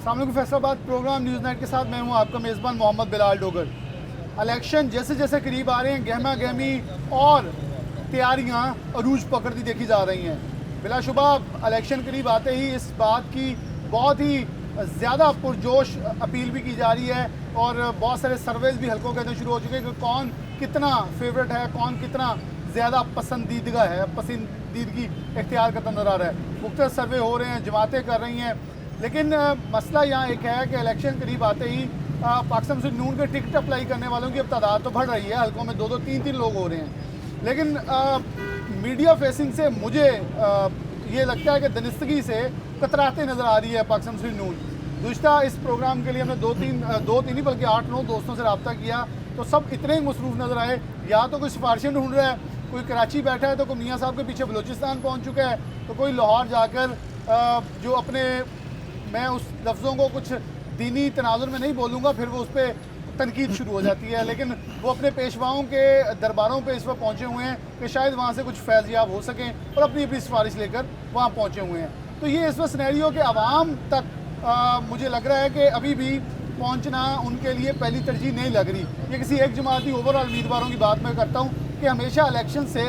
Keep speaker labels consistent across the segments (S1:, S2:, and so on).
S1: अस्सलामुअलैकुम Faisalabad programme news night के साथ मैं हूं आपका मेज़बान मोहम्मद बिलाल डोगर। इलेक्शन जैसे जैसे करीब आ रहे हैं गहमा गहमी और तैयारियां अरूज पकड़ती देखी जा रही हैं। बिलाशुबा इलेक्शन करीब आते ही इस बात की बहुत ही ज़्यादा पुरजोश अपील भी की जा रही है और बहुत सारे सर्वेज भी हल्कों कहने शुरू हो चुके हैं कि कौन कितना फेवरेट है, कौन कितना ज़्यादा पसंदीदगी इख्तियार करता नजर आ रहा है। मुख्तलिफ सर्वे हो रहे हैं, जमातें कर रही हैं, लेकिन मसला यहाँ एक है कि इलेक्शन करीब आते ही पाकिस्तान मुस्लिम नून के टिकट अप्लाई करने वालों की अब तादाद तो बढ़ रही है, हल्कों में दो दो तीन तीन लोग हो रहे हैं, लेकिन मीडिया फेसिंग से मुझे ये लगता है कि दनिस्तगी से कतराते नज़र आ रही है पाकिस्तान मुस्लिम नून। गुज़श्ता इस प्रोग्राम के लिए हमने दो तीन ही बल्कि 8-9 दोस्तों से रब्ता किया तो सब इतने ही मसरूफ़ नज़र आए। या तो कोई सिफारिशें ढूंढ रहा है, कोई कराची बैठा है, तो कोई मियाँ साहब के पीछे बलूचिस्तान पहुँच चुका है, तो कोई लाहौर जाकर जो अपने, मैं उस लफ्ज़ों को कुछ दीनी तनाजुर में नहीं बोलूँगा, फिर वो उस पर तनकीद शुरू हो जाती है, लेकिन वो अपने पेशवाओं के दरबारों पे इस वक्त पहुँचे हुए हैं कि शायद वहाँ से कुछ फैज़याब हो सकें और अपनी अपनी सिफारिश लेकर वहाँ पहुँचे हुए हैं। तो ये इस वक्त सिनेरियो के आवाम तक मुझे लग रहा है कि अभी भी पहुँचना उनके लिए पहली तरजीह नहीं लग रही। ये किसी एक जमाती ओवरऑल उम्मीदवारों की बात मैं करता हूँ कि हमेशा इलेक्शन से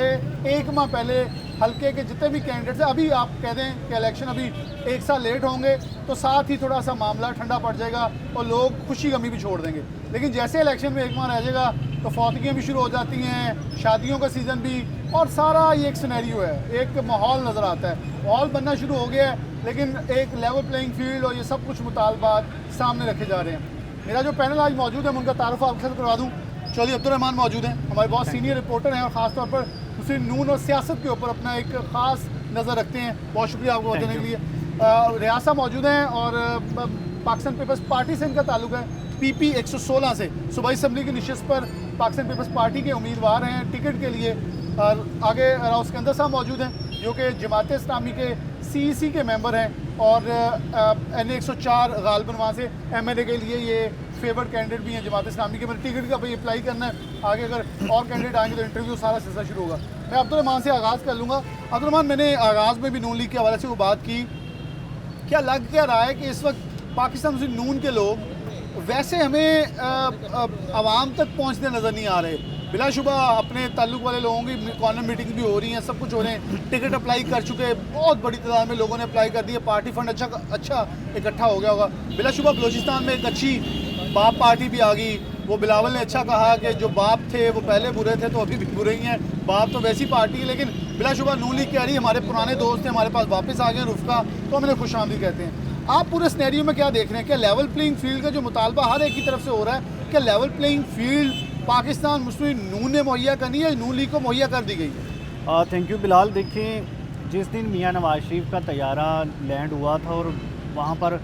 S1: एक माह पहले हल्के के जितने भी कैंडिडेट्स हैं, अभी आप कह दें कि इलेक्शन अभी एक साल लेट होंगे तो साथ ही थोड़ा सा मामला ठंडा पड़ जाएगा और लोग खुशी गमी भी छोड़ देंगे। लेकिन जैसे इलेक्शन में एक माह रह जाएगा तो फौतगियाँ भी शुरू हो जाती हैं, शादियों का सीज़न भी, और सारा ये एक सिनेरियो है, एक माहौल नज़र आता है, माहौल बनना शुरू हो गया है, लेकिन एक लेवल प्लेइंग फील्ड और ये सब कुछ मुतालबात सामने रखे जा रहे हैं। मेरा जो पैनल आज मौजूद है, मैं उनका तारुफ आपके साथ करवा दूँ। चौधरी अब्दुर्रहमान मौजूद हैं, हमारे बहुत सीनियर रिपोर्टर हैं और ख़ासतौर पर मुस्लिम नून और सियासत के ऊपर अपना एक ख़ास नज़र रखते हैं। बहुत शुक्रिया आपको देने के लिए। रियासा मौजूद हैं और पाकिस्तान पीपल्स पार्टी से इनका ताल्लुक है, PP 116 से सूबाई असम्बली की नशिस्त पर पाकिस्तान पीपल्स पार्टी के उम्मीदवार हैं टिकट के लिए। और आगे राव सिकंदर साहब मौजूद हैं जो कि जमात इस्लामी के CEC के मेंबर हैं और NA 104 गालबन वहाँ से MLA के लिए ये फेवर्ड कैंडिडेट भी हैं जमात इस्लामी के। मेरे टिकट का भाई अप्लाई करना है, आगे अगर और कैंडिडेट आएंगे तो इंटरव्यू सारा सिलसिला शुरू होगा। मैं अब्दुर्रहमान से आगाज़ कर लूँगा। अब्दुर्रहमान, मैंने आगाज़ में भी नून लीग के हवाले से वो बात की, क्या लग क्या रहा है कि इस वक्त पाकिस्तान मुस्लिम नून के लोग वैसे हमें आवाम तक पहुँचते नज़र नहीं आ रहे? बिलाशुबा अपने ताल्लुक वाले लोगों की कॉर्नर मीटिंग्स भी हो रही हैं, सब कुछ हो रहे हैं, टिकट अप्लाई कर चुके हैं, बहुत बड़ी तादाद में लोगों ने अप्लाई कर दिया, पार्टी फंड अच्छा इकट्ठा हो गया होगा। बिलाशुबा बलूचिस्तान में एक अच्छी बाप पार्टी भी आ गई। वो बिलावल ने अच्छा कहा कि जो बाप थे वो पहले बुरे थे तो अभी भी बुरे ही हैं, बाप तो वैसी पार्टी है। लेकिन बिलाशुबा नून लीग कह रही है हमारे पुराने दोस्त थे हमारे पास वापस आ गए रुफ़का, तो हम इन्हें खुशामदीद कहते हैं। आप पूरे स्नैरियो में क्या देख रहे हैं? क्या लेवल प्लेइंग फील्ड का जो मुतालबा हर एक की तरफ से हो रहा है, क्या लेवल प्लेइंग फील्ड पाकिस्तान मुस्लिम नून ने मुहैया करनी है, नून लीग को मुहैया कर दी गई है?
S2: Thank you Bilal. देखें, जिस दिन मियां नवाज शरीफ का तैयारा लैंड हुआ था और वहाँ पर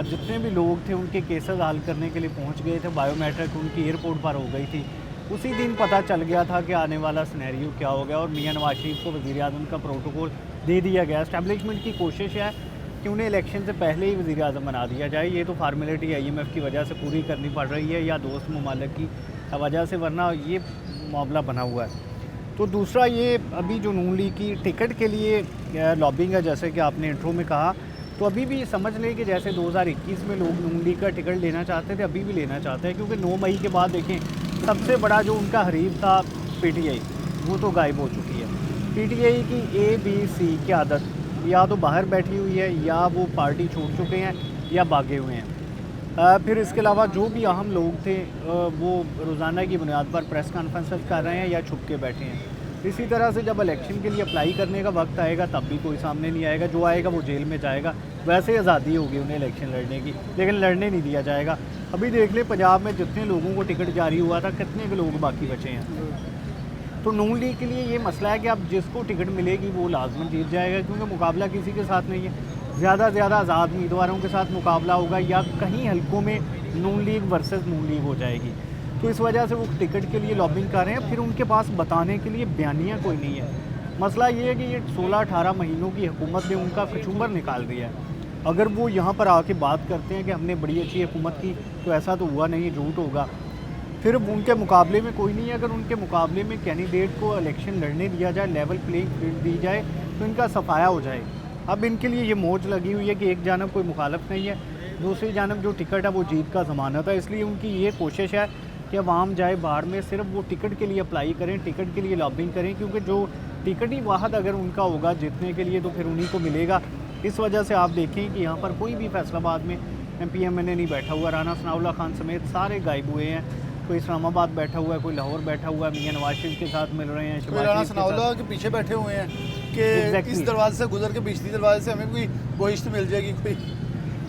S2: जितने भी लोग थे उनके केसेस हल करने के लिए पहुँच गए थे, बायोमेट्रिक उनकी एयरपोर्ट पर हो गई थी, उसी दिन पता चल गया था कि आने वाला सिनेरियो क्या हो गया और मियां नवाज शरीफ को वज़ीर-ए-आज़म का प्रोटोकॉल दे दिया गया। एस्टैब्लिशमेंट की कोशिश है कि उन्हें इलेक्शन से पहले ही वज़ीर-ए-आज़म बना दिया जाए। ये तो फार्मेलिटी IMF की वजह से पूरी करनी पड़ रही है या दोस्त ममालिक की वजह से, वरना ये मामला बना हुआ है। तो दूसरा, ये अभी जो नून लीग की टिकट के लिए लॉबिंग है, जैसे कि आपने इंट्रो में कहा, तो अभी भी समझ लें कि जैसे 2021 में लोग नून लीग का टिकट लेना चाहते थे, अभी भी लेना चाहते हैं, क्योंकि 9 मई के बाद देखें सबसे बड़ा जो उनका हरीफ था PTI, वो तो गायब हो चुकी है। PTI की ABC की आदत या तो बाहर बैठी हुई है या वो पार्टी छोड़ चुके हैं या भागे हुए हैं। फिर इसके अलावा जो भी अहम लोग थे वो रोज़ाना की बुनियाद पर प्रेस कॉन्फ्रेंसेस कर रहे हैं या छुप के बैठे हैं। इसी तरह से जब इलेक्शन के लिए अप्लाई करने का वक्त आएगा तब भी कोई सामने नहीं आएगा, जो आएगा वो जेल में जाएगा। वैसे ही आज़ादी होगी उन्हें इलेक्शन लड़ने की, लेकिन लड़ने नहीं दिया जाएगा। अभी देख ले पंजाब में जितने लोगों को टिकट जारी हुआ था, कितने के लोग बाकी बचे हैं। तो नून लीग के लिए ये मसला है कि अब जिसको टिकट मिलेगी वो लाजमन जीत जाएगा, क्योंकि मुकाबला किसी के साथ नहीं है। ज़्यादा से ज़्यादा आज़ाद उम्मीदवारों के साथ मुकाबला होगा या कहीं हल्कों में नून लीग वर्सेस नून लीग हो जाएगी। तो इस वजह से वो टिकट के लिए लॉबिंग कर रहे हैं। फिर उनके पास बताने के लिए बयानियाँ कोई नहीं है। मसला ये है कि ये 16-18 महीनों की हुकूमत ने उनका कचूमर निकाल दिया है। अगर वो यहाँ पर आके बात करते हैं कि हमने बड़ी अच्छी हुकूमत की, तो ऐसा तो हुआ नहीं, झूठ होगा। फिर उनके मुकाबले में कोई नहीं है। अगर उनके मुकाबले में कैंडिडेट को इलेक्शन लड़ने दिया जाए, लेवल प्लेइंग फील्ड दी जाए, तो इनका सफाया हो जाए। अब इनके लिए ये मौज लगी हुई है कि एक जानब कोई मुखालफ नहीं है, दूसरी जानब जो टिकट है वो जीत का ज़माना था, इसलिए उनकी ये कोशिश है कि अवाम जाए बाहर में सिर्फ वो टिकट के लिए अप्लाई करें, टिकट के लिए लॉबिंग करें, क्योंकि जो टिकट ही वाहद अगर उनका होगा जीतने के लिए तो फिर उन्हीं को मिलेगा। इस वजह से आप देखें कि यहाँ पर कोई भी फैसलाबाद में MP MNA नहीं बैठा हुआ। राना सनाउल्लाह खान समेत सारे गायब हुए हैं। कोई इस्लामाबाद बैठा हुआ है, कोई लाहौर बैठा हुआ है, मियां नवाज शरीफ के साथ मिल रहे हैं,
S1: कोई राना सनाउल्लाह के पीछे बैठे हुए हैं कि
S2: Exactly.
S1: इस दरवाजे से गुजर के पिछली दरवाजे से हमें कोई गोश्त मिल जाएगी कोई।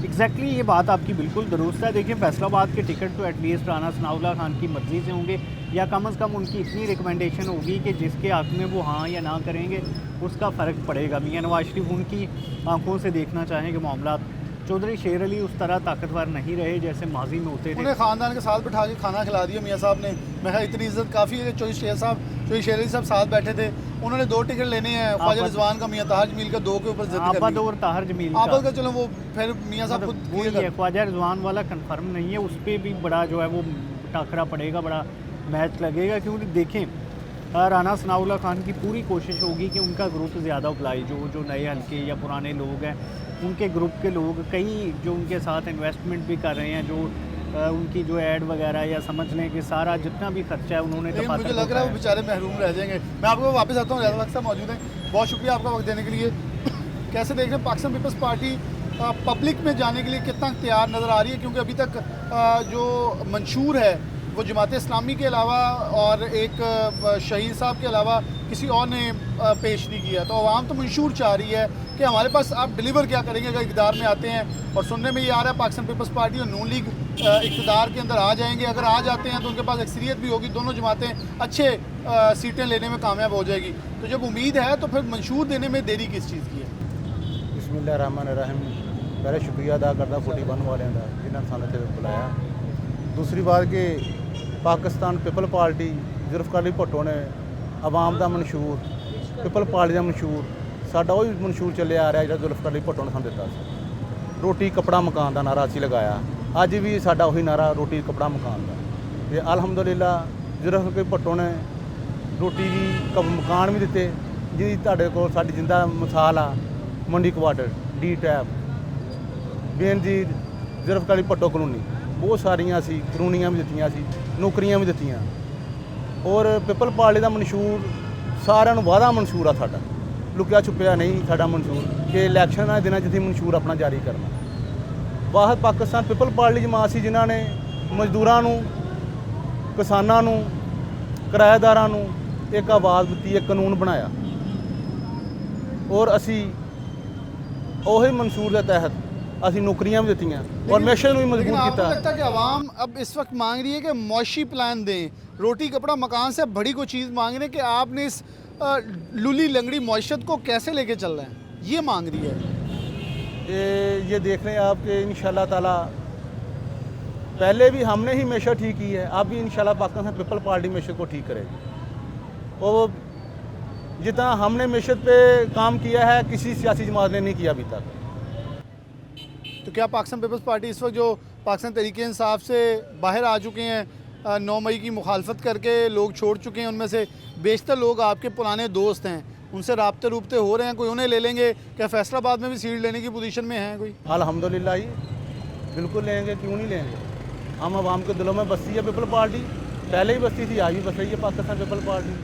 S2: एग्जैक्टली ये बात आपकी बिल्कुल दुरुस्त है। देखिए फैसलाबाद के टिकट तो एटलीस्ट राना सनाउल्लाह खान की मर्ज़ी से होंगे, या कम से कम उनकी इतनी रिकमेंडेशन होगी कि जिसके हक़ में वो हाँ या ना करेंगे उसका फ़र्क पड़ेगा। मियां नवाज शरीफ उनकी आंखों से देखना चाहेंगे मामला। चौधरी शेर अली उस तरह ताकतवर नहीं रहे जैसे माजी में होते थे।
S1: उन्हें ख़ानदान के साथ बिठा के खाना खिला दिया मियाँ साहब ने। मैं कहा इतनी इज्जत काफ़ी है कि चौधरी शेर अली साहब साथ बैठे थे। उन्होंने 2 टिकट लेने हैं, ख्वाजा रिजवान का, मियाँ ताहर जमील का, 2 के ऊपर जिद
S2: आबद
S1: करनी।
S2: और ताहर जमील
S1: आबद का चलो वो फिर मियाँ साहब खुद
S2: वो ये ख्वाजा रिजवान वाला कंफर्म नहीं है, उस पर भी बड़ा जो है वो टाकरा पड़ेगा, बड़ा मैच लगेगा। क्योंकि देखें राना सनाउल्लाह खान की पूरी कोशिश होगी कि उनका ग्रुप ज़्यादा अप्लाई, जो नए हल्के या पुराने लोग हैं उनके ग्रुप के लोग, कई जो उनके साथ इन्वेस्टमेंट भी कर रहे हैं, जो उनकी जो ऐड वगैरह या समझ लें कि सारा जितना भी खर्चा है उन्होंने
S1: लेकिन मुझे लग रहा है वो बेचारे महरूम रह जाएंगे। मैं आपको वापस आता हूँ, रियाज वक्त साहब मौजूद हैं, बहुत शुक्रिया आपका वक्त देने के लिए। कैसे देख रहे हैं पाकिस्तान पीपल्स पार्टी पब्लिक में जाने के लिए कितना तैयार नज़र आ रही है? क्योंकि अभी तक जो मंशूर है वो जमात इस्लामी के अलावा और एक शहीद साहब के अलावा किसी और ने पेश नहीं किया। तो आवाम तो मंशूर चाह रही है कि हमारे पास आप डिलीवर क्या करेंगे अगर इक़्तिदार में आते हैं। और सुनने में ये आ रहा है पाकिस्तान पीपल्स पार्टी और नून लीग इक़्तिदार के अंदर आ जाएंगे। अगर आ जाते हैं तो उनके पास अक्सरियत भी होगी, दोनों जमातें अच्छे सीटें लेने में कामयाब हो जाएगी। तो जब उम्मीद है तो फिर मंशूर देने में देरी किस चीज़ की है?
S3: बिस्मिल्लाहिर्रहमानिर्रहीम। पहले शुक्रिया अदा करता 41 वाले का जिन्होंने सानू इत्थे बुलाया। दूसरी बात कि पाकिस्तान पीपल पार्टी जुल्फिकार अली भुट्टो ने आवाम का मंशूर, पीपल पार्टी का मंशूर, साडा वही मंशूर चले आ रहा जो जुल्फिकार अली भुट्टो ने सानू दिता सी। रोटी कपड़ा मकान का नारा असीं लगाया, अज भी साडा वही नारा रोटी कपड़ा मकान का। ते अलहमदुलिल्लाह जुल्फिकार अली भुट्टो ने रोटी भी मकान भी दिते, जी तुहाडे कोल साडी जिंदा मिसाल आ मंडी क्वार्टर डी टैप बेनजीर जुल्फिकार अली भुट्टो कलोनी, बहुत सारियां सी कलोनियां भी दित्तियां सी, नौकरियां भी दित्तियां। और पीपल पार्टी का मंशूर सारिਆਂ ਨੂੰ वादा मंशूर आ साडा, लुकिया छुपिया नहीं साडा मंशूर कि इलैक्शन के दिनों जिथे मंशूर अपना जारी करना। वाहद पाकिस्तान पीपल पार्टी जमात सी जिन्हों ने मजदूरों नूं, किसानों नूं, किराएदारां नूं एक आवाज़ दी, एक कानून बनाया। और असी ओही मंशूर के तहत असी नौकरियां भी दित्तियां और मैशर भी मजबूत
S1: किया।
S3: किया।
S1: लगता है कि आवाम अब इस वक्त मांग रही है कि मुआशी प्लान दें, रोटी कपड़ा मकान से बड़ी कोई चीज़ मांग रहे हैं कि आपने इस लुली लंगड़ी मईशत को कैसे लेके चल रहे हैं, ये मांग रही है।
S3: ये देख रहे हैं आप कि इंशाल्लाह ताला पहले भी हमने ही मैशर ठीक की है, अब भी इंशाल्लाह पाकिस्तान पीपल पार्टी मैशर को ठीक करेगी। और जितना हमने मैशर पे काम किया है किसी सियासी जमात ने नहीं किया अभी तक।
S1: तो क्या पाकिस्तान पीपल्स पार्टी इस वक्त जो पाकिस्तान तहरीक इंसाफ से बाहर आ चुके हैं, 9 मई की मुखालफत करके लोग छोड़ चुके हैं, उनमें से बेशतर लोग आपके पुराने दोस्त हैं, उनसे राब्ते रूबते हो रहे हैं, कोई उन्हें ले लेंगे? क्या फैसलाबाद में भी सीट लेने की पोजीशन में हैं कोई?
S3: अल्हम्दुलिल्लाह ही बिल्कुल लेंगे, क्यों नहीं लेंगे। हम आवाम के दिलों में बसती है पीपल पार्टी, पहले ही बसती थी, आज भी बस रही है पाकिस्तान पीपल पार्टी।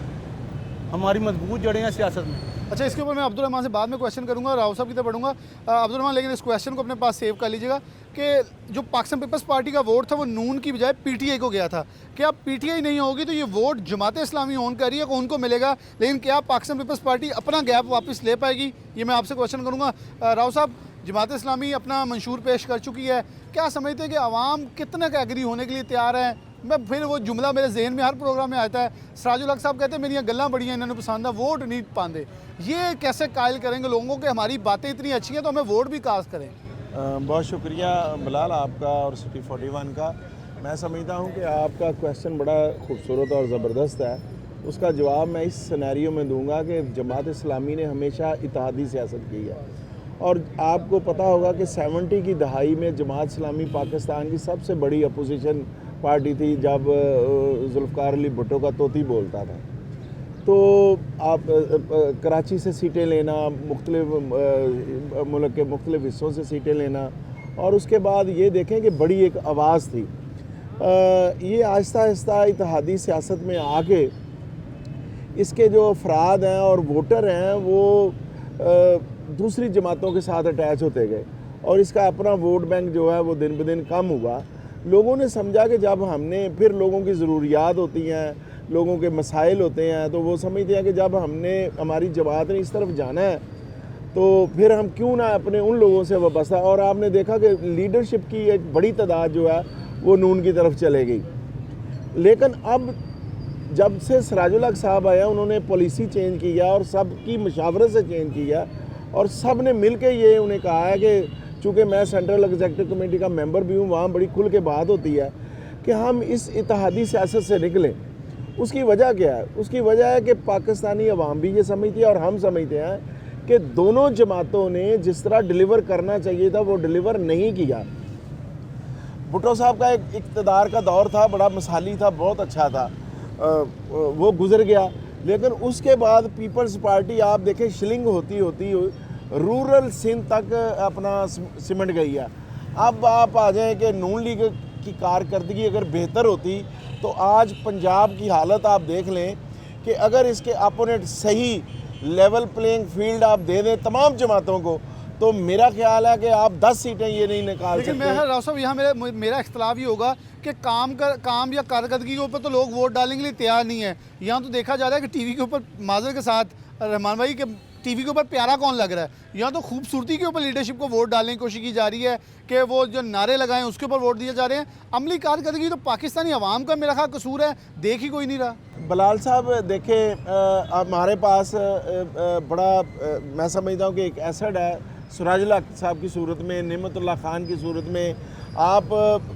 S3: हमारी मजबूत जड़ें हैं सियासत में।
S1: अच्छा, इसके ऊपर मैं अब्दुल रहमान से बाद में क्वेश्चन करूंगा, राव साहब की तरफ बढ़ूंगा। अब्दुल रहमान, लेकिन इस क्वेश्चन को अपने पास सेव कर लीजिएगा कि जो पाकिस्तान पीपल्स पार्टी का वोट था वो नून की बजाय PTI को गया था। क्या PTI नहीं होगी तो ये वोट जमात इस्लामी ऑन कर रही है, उनको मिलेगा, लेकिन क्या पाकिस्तान पीपल्स पार्टी अपना गैप वापस ले पाएगी? ये मैं आपसे क्वेश्चन करूँगा। राव साहब, जमात इस्लामी अपना मंशूर पेश कर चुकी है, क्या समझते हैं कि आवाम कितना का एग्री होने के लिए तैयार है? मैं फिर वो जुमला मेरे जहन में हर प्रोग्राम में आता है, सराजुल हक साहब कहते हैं मेरी गल्लां बड़ी हैं, इन्होंने पसंद है, वोट नहीं पाते। ये कैसे कायल करेंगे लोगों के हमारी बातें इतनी अच्छी हैं तो हमें वोट भी कास्ट करें?
S4: बहुत शुक्रिया बिलाल आपका और सिटी 41 का। मैं समझता हूँ कि आपका क्वेश्चन बड़ा खूबसूरत और ज़बरदस्त है। उसका जवाब मैं इस सिनेरियो में दूंगा कि जमात इस्लामी ने हमेशा इत्तेहादी सियासत की है और आपको पता होगा कि 70 की दहाई में जमात इस्लामी पाकिस्तान की सबसे बड़ी अपोजिशन पार्टी थी जब जुल्फिकार अली भुट्टो का तोती बोलता था। तो आप कराची से सीटें लेना, मुख्तलिफ मुल्क के मुख्तलिफ हिस्सों से सीटें लेना और उसके बाद ये देखें कि बड़ी एक आवाज़ थी। ये आहिस्ता आहिस्ता इत्तेहादी सियासत में आके इसके जो अफराद हैं और वोटर हैं वो दूसरी जमातों के साथ अटैच होते गए और इसका अपना वोट बैंक जो है वो दिन ब दिन कम हुआ। लोगों ने समझा कि जब हमने फिर लोगों की ज़रूरियात होती हैं, लोगों के मसाइल होते हैं, तो वो समझते हैं कि जब हमारी जमात ने इस तरफ जाना है तो फिर हम क्यों ना अपने उन लोगों से वाबस्ता। और आपने देखा कि लीडरशिप की एक बड़ी तादाद जो है वो नून की तरफ चले गई। लेकिन अब जब से सिराजुल हक साहब आया उन्होंने पॉलिसी चेंज किया और सब की मशावरत से चेंज किया और सब ने मिल के ये उन्हें कहा है कि चूँकि मैं सेंट्रल एग्जीक्यूटिव कमेटी का मेंबर भी हूँ, वहाँ बड़ी खुल के बात होती है कि हम इस इत्तेहादी सियासत से निकलें। उसकी वजह क्या है? उसकी वजह है कि पाकिस्तानी अवाम भी ये समझती है और हम समझते हैं कि दोनों जमातों ने जिस तरह डिलीवर करना चाहिए था वो डिलीवर नहीं किया। भुट्टो साहब का एक इक़्तिदार का दौर था, बड़ा मिसाली था, बहुत अच्छा था, वो गुजर गया। लेकिन उसके बाद पीपल्स पार्टी आप देखें शिलिंग होती होती रूरल सिंध तक अपना सिमट गई है। अब आप आ जाएं कि नून लीग की कारकर्दगी अगर बेहतर होती तो आज पंजाब की हालत आप देख लें कि अगर इसके अपोनेंट सही लेवल प्लेइंग फील्ड आप दे दें तमाम जमातों को तो मेरा ख्याल है कि आप 10 सीटें ये नहीं निकाल सकते।
S1: लेकिन मैं राव साहब यहाँ मेरा इख्तलाफ ये होगा कि काम या कारकर्दगी के ऊपर तो लोग वोट डालने के लिए तैयार नहीं है। यहाँ तो देखा जा रहा है कि टीवी के ऊपर माजर के साथ रहमान भाई के टीवी के ऊपर प्यारा कौन लग रहा है। यहाँ तो खूबसूरती के ऊपर लीडरशिप को वोट डालने की कोशिश की जा रही है कि वो जो नारे लगाएं उसके ऊपर वोट दिए जा रहे हैं। अमली कारकर्दगी तो पाकिस्तानी अवाम का मेरा ख्याल कसूर है, देख ही कोई नहीं रहा।
S4: बलाल साहब देखें, हमारे पास मैं समझता हूँ कि एक एसेट है सिराजुल हक साहब की सूरत में, नेमतुल्लाह खान की सूरत में। आप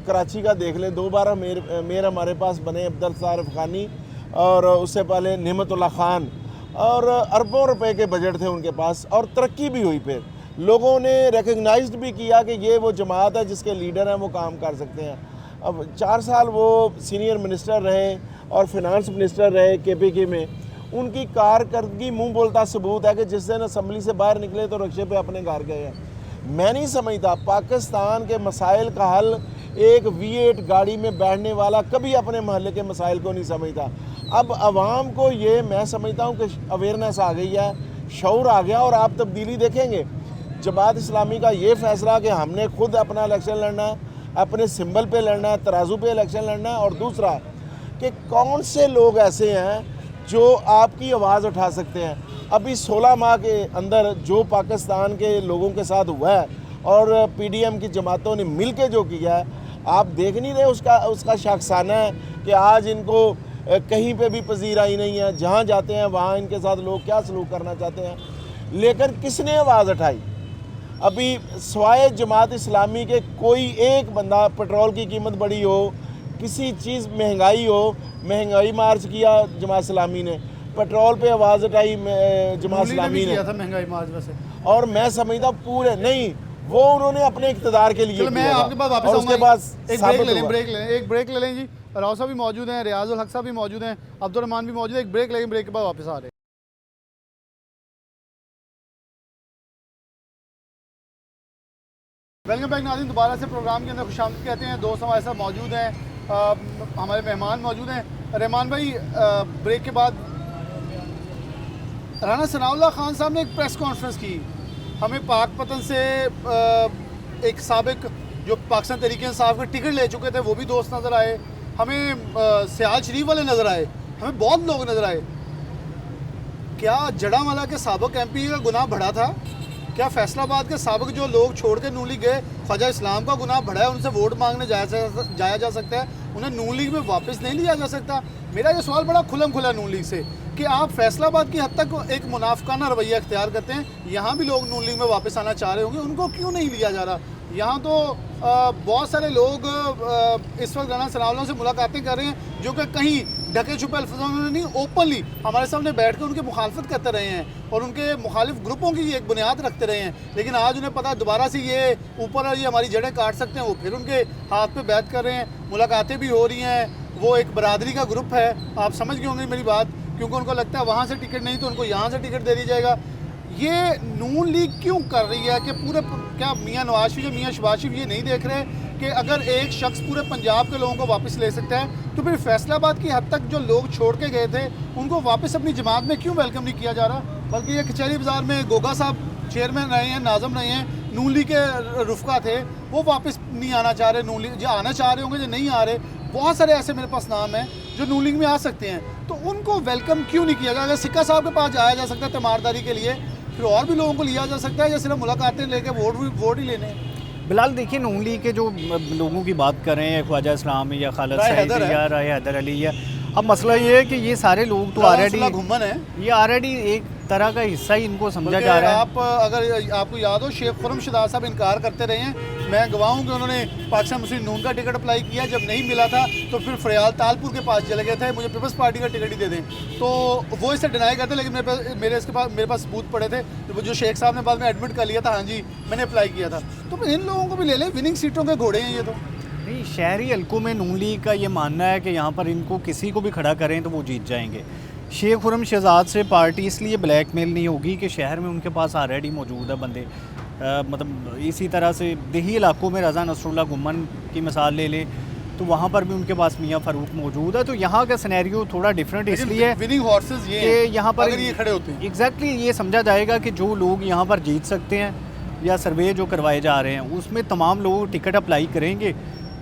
S4: कराची का देख लें, 2 बार मेयर हमारे पास बने, अब्दुल सत्तार अफगानी और उससे पहले नेमतुल्लाह खान, और अरबों रुपए के बजट थे उनके पास और तरक्की भी हुई। फिर लोगों ने रिकग्नाइज्ड भी किया कि ये वो जमात है जिसके लीडर हैं वो काम कर सकते हैं। अब 4 साल वो सीनियर मिनिस्टर रहे और फिनांस मिनिस्टर रहे KPK में। उनकी कारकर्दगी मुंह बोलता सबूत है कि जिस दिन असम्बली से बाहर निकले तो रिक्शे पे अपने घर गए हैं। मैं नहीं समझता पाकिस्तान के मसाइल का हल एक V8 गाड़ी में बैठने वाला कभी अपने महल्ले के मसाइल को नहीं समझता। अब आवाम को ये मैं समझता हूँ कि अवेयरनेस आ गई है, शऊर आ गया और आप तब्दीली देखेंगे। जमात इस्लामी का ये फैसला कि हमने खुद अपना इलेक्शन लड़ना है, अपने सिंबल पे लड़ना है, तराजू पे इलेक्शन लड़ना है, और दूसरा कि कौन से लोग ऐसे हैं जो आपकी आवाज़ उठा सकते हैं। अभी 16 माह के अंदर जो पाकिस्तान के लोगों के साथ हुआ है और PDM की जमातों ने मिल के जो किया है, आप देख नहीं रहे उसका शाखसाना है कि आज इनको कहीं पे भी पजीराई नहीं है। जहाँ जाते हैं वहाँ इनके साथ लोग क्या सलूक करना चाहते हैं। लेकिन किसने आवाज़ उठाई? अभी सवाए जमात इस्लामी के कोई एक बंदा, पेट्रोल की कीमत बढ़ी हो, किसी चीज़ महंगाई हो, महंगाई मार्च किया जमात इस्लामी ने, पेट्रोल पे आवाज़ उठाई जमात इस्लामी ने,
S1: महंगाई मार्च वैसे।
S4: और मैं समझता पूरे नहीं, वो उन्होंने अपने इक़्तिदार के लिए
S1: मैं आपके पास वापस
S4: और उसके बाद
S1: एक ब्रेक ले लें जी। राव साहब भी मौजूद हैं, रियाजुल हक साहब भी मौजूद हैं, अब्दुल रहमान भी मौजूद है। एक ब्रेक लेंगे, ब्रेक के बाद वापस आ रहे हैं। वेलकम बैक नाज़रीन, दोबारा से प्रोग्राम के अंदर खुशामदीद कहते हैं। दोस्त हमारे साथ मौजूद हैं, हमारे मेहमान मौजूद हैं। रहमान भाई, ब्रेक के बाद राना सनाउल्लाह खान साहब ने एक प्रेस कॉन्फ्रेंस की। हमें पाकपतन से एक साबिक जो पाकिस्तान तहरीक इंसाफ के टिकट ले चुके थे वो भी दोस्त नज़र आए, हमें सियाल शरीफ वाले नज़र आए, हमें बहुत लोग नज़र आए। क्या जड़ावाला के साबिक MP का गुनाह बढ़ा था? क्या फैसलाबाद के साबिक जो लोग छोड़ के नून लीग गए, ख्वाजा इस्लाम का गुनाह बढ़ा है, उनसे वोट मांगने जाया जा सकता है, उन्हें नून लीग में वापस नहीं लिया जा सकता? मेरा ये सवाल बड़ा खुलम खुला नून लीग से कि आप फैसलाबाद की हद तक एक मुनाफिकाना रवैया इख्तियार करते हैं। यहाँ भी लोग नून लीग में वापस आना चाह रहे होंगे, उनको क्यों नहीं लिया जा रहा? यहाँ तो बहुत सारे लोग इस वक्त राना सनाउल्लाह से मुलाकातें कर रहे हैं जो कि कहीं ढके छुपे अल्फाजों में नहीं, ओपनली हमारे सामने बैठ कर उनकी मुखालफत करते रहे हैं और उनके मुखालिफ ग्रुपों की एक बुनियाद रखते रहे हैं। लेकिन आज उन्हें पता दोबारा से ये ऊपर ये हमारी जड़ें काट सकते हैं, वो फिर उनके हाथ पे बैठ कर रहे हैं, मुलाकातें भी हो रही हैं। वो एक बरादरी का ग्रुप है, आप समझ गए होंगे मेरी बात, क्योंकि उनको लगता है वहाँ से टिकट नहीं तो उनको यहाँ से टिकट दे दी जाएगा। ये नून लीग क्यों कर रही है कि पूरे क्या मियाँ नवाज शरीफ मियाँ शहबाज शरीफ ये नहीं देख रहे कि अगर एक शख्स पूरे पंजाब के लोगों को वापस ले सकता है तो फिर फैसलाबाद की हद तक जो लोग छोड़ के गए थे उनको वापस अपनी जमात में क्यों वेलकम नहीं किया जा रहा? बल्कि ये कचहरी बाज़ार में गोगा साहब चेयरमैन रहे हैं, नाज़म रहे हैं, नून लीग के रुफ़का थे, वो वापस नहीं आना चाह रहे। नून लीग जो आना चाह रहे होंगे जो नहीं आ रहे, बहुत सारे ऐसे मेरे पास नाम हैं जो नून लीग में आ सकते हैं, तो उनको वेलकम क्यों नहीं किया गया? अगर सिक्का साहब के पास जाया जा सकता है तीमारदारी के लिए, फिर और भी लोगों को लिया जा सकता है या सिर्फ मुलाकातें लेके वोट ही लेने हैं?
S2: बिलाल देखिए, नून लीग के जो लोगों की बात कर रहे हैं, ख्वाजा इस्लाम या खालिद
S1: राय
S2: सईद
S1: हैदर है।
S2: या राय हैदर अली है, अब मसला ये है कि ये सारे लोग तो ऑलरेडी
S1: घुमन है।
S2: ये ऑलरेडी एक तरह का हिस्सा ही इनको समझा जा रहा है।
S1: आप अगर आपको याद हो शेख खुरम शहजाद साहब इनकार करते रहे हैं, मैं गवाह हूं कि उन्होंने पाकिस्तान मुस्लिम नून का टिकट अप्लाई किया, जब नहीं मिला था तो फिर फरियाल तालपुर के पास चले गए थे मुझे पीपल्स पार्टी का टिकट ही दे दें, तो वो इससे डिनाई करते, लेकिन मेरे पास सबूत पड़े थे तो जो शेख साहब ने बाद में एडमिट कर लिया था, हाँ जी मैंने अप्लाई किया था। तो फिर इन लोगों को भी ले लें, विनिंग सीटों के घोड़े हैं ये तो।
S2: नहीं, शहरी हलकों में नून लीग का ये मानना है कि यहाँ पर इनको किसी को भी खड़ा करें तो वो जीत जाएंगे। शेख खुरम शहजाद से पार्टी इसलिए ब्लैकमेल नहीं होगी कि शहर में उनके पास ऑलरेडी मौजूद है बंदे, मतलब इसी तरह से देही इलाकों में रज़ा नसरुल्लाह गुम्मन की मिसाल ले लें तो वहाँ पर भी उनके पास मियाँ फ़ारूक मौजूद है, तो यहाँ का सिनेरियो थोड़ा डिफरेंट इसलिए
S1: विनिंग हॉर्सेस ये
S2: कि यहाँ पर
S1: अगर ये खड़े होते हैं
S2: एग्जैक्टली ये समझा जाएगा कि जो लोग यहाँ पर जीत सकते हैं या सर्वे जो करवाए जा रहे हैं उसमें तमाम लोग टिकट अप्लाई करेंगे,